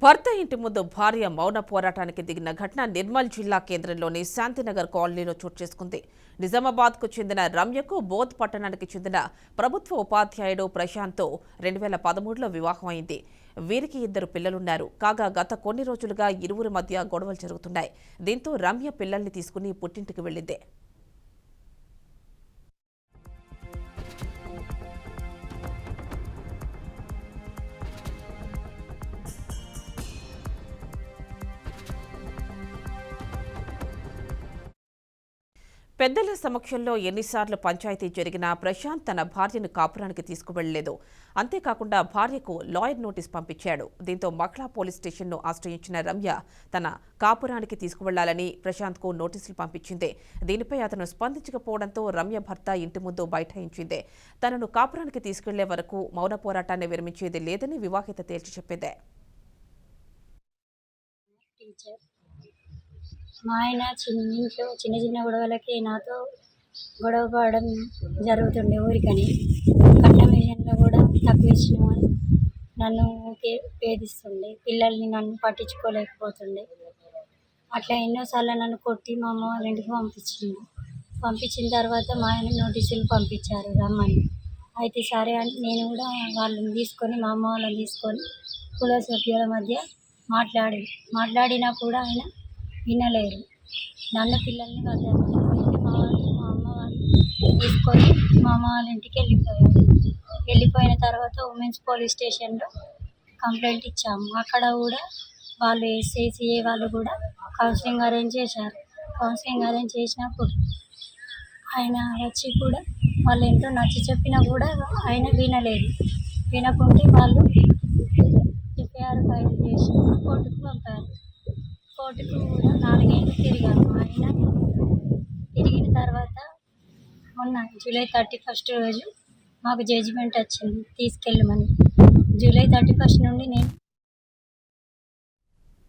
భర్త ఇంటి ముందు భార్య మౌన పోరాటానికి దిగిన ఘటన నిర్మల్ జిల్లా కేంద్రంలోని శాంతినగర్ కాలనీలో చోటు చేసుకుంది. నిజామాబాద్కు చెందిన రమ్యకు బోధ్ పట్టణానికి చెందిన ప్రభుత్వ ఉపాధ్యాయుడు ప్రశాంత్తో 2013లో వివాహం అయింది. వీరికి 2 పిల్లలున్నారు. కాగా గత కొన్ని రోజులుగా ఇరువురి మధ్య గొడవలు జరుగుతున్నాయి. దీంతో రమ్య పిల్లల్ని తీసుకుని పుట్టింటికి వెళ్లింది. పెద్దల సమక్షంలో ఎన్నిసార్లు పంచాయతీ జరిగినా ప్రశాంత్ తన భార్యను కాపురానికి తీసుకువెళ్లలేదు. అంతేకాకుండా భార్యకు లాయర్ నోటీస్ పంపించాడు. దీంతో మక్లా పోలీస్ స్టేషన్ను ఆశ్రయించిన రమ్య తన కాపురానికి తీసుకువెళ్లాలని ప్రశాంత్కు నోటీసులు పంపించింది. దీనిపై అతను స్పందించకపోవడంతో రమ్య భర్త ఇంటి ముందు బైఠాయించింది. తనను కాపురానికి తీసుకెళ్లే వరకు మౌన పోరాటాన్ని విరమించేది లేదని వివాహిత తేల్చి చెప్పింది. మా ఆయన ఇంట్లో చిన్న చిన్న గొడవలకి నాతో గొడవ పడడం జరుగుతుండే. ఊరికని కట్నం విషయంలో కూడా తక్కువ ఇచ్చినామని నన్ను వేధిస్తుండే. పిల్లల్ని నన్ను పట్టించుకోలేకపోతుండే. అట్లా ఎన్నోసార్లు నన్ను కొట్టి మా అమ్మ వాళ్ళ ఇంటికి పంపించిన తర్వాత మా ఆయన నోటీసులు పంపించారు రమ్మని. అయితే సరే అని నేను కూడా వాళ్ళని తీసుకొని మా అమ్మ వాళ్ళని తీసుకొని కుల సభ్యుల మధ్య మాట్లాడినా కూడా ఆయన వినలేరు. నన్ను పిల్లల్ని మా అమ్మ వాళ్ళు తీసుకొని మా అమ్మ వాళ్ళ ఇంటికి వెళ్ళిపోయిన తర్వాత ఉమెన్స్ పోలీస్ స్టేషన్లో కంప్లైంట్ ఇచ్చాము. అక్కడ కూడా వాళ్ళు ఎస్ఐసిఏ వాళ్ళు కూడా కౌన్సిలింగ్ అరేంజ్ చేశారు. కౌన్సిలింగ్ అరేంజ్ చేసినప్పుడు ఆయన వచ్చి కూడా వాళ్ళు ఎంతో నచ్చ చెప్పినా కూడా ఆయన వినకుంటే వాళ్ళు ఎఫ్ఐఆర్ ఫైల్ చేసి కోర్టుకు పంపారు. కోర్టుకు కూడా 4 ఏళ్ళు తిరిగాము. ఆయన తిరిగిన తర్వాత మొన్న జూలై 31 రోజు మాకు జడ్జిమెంట్ వచ్చింది తీసుకెళ్ళమని. జూలై 31 నుండి నేను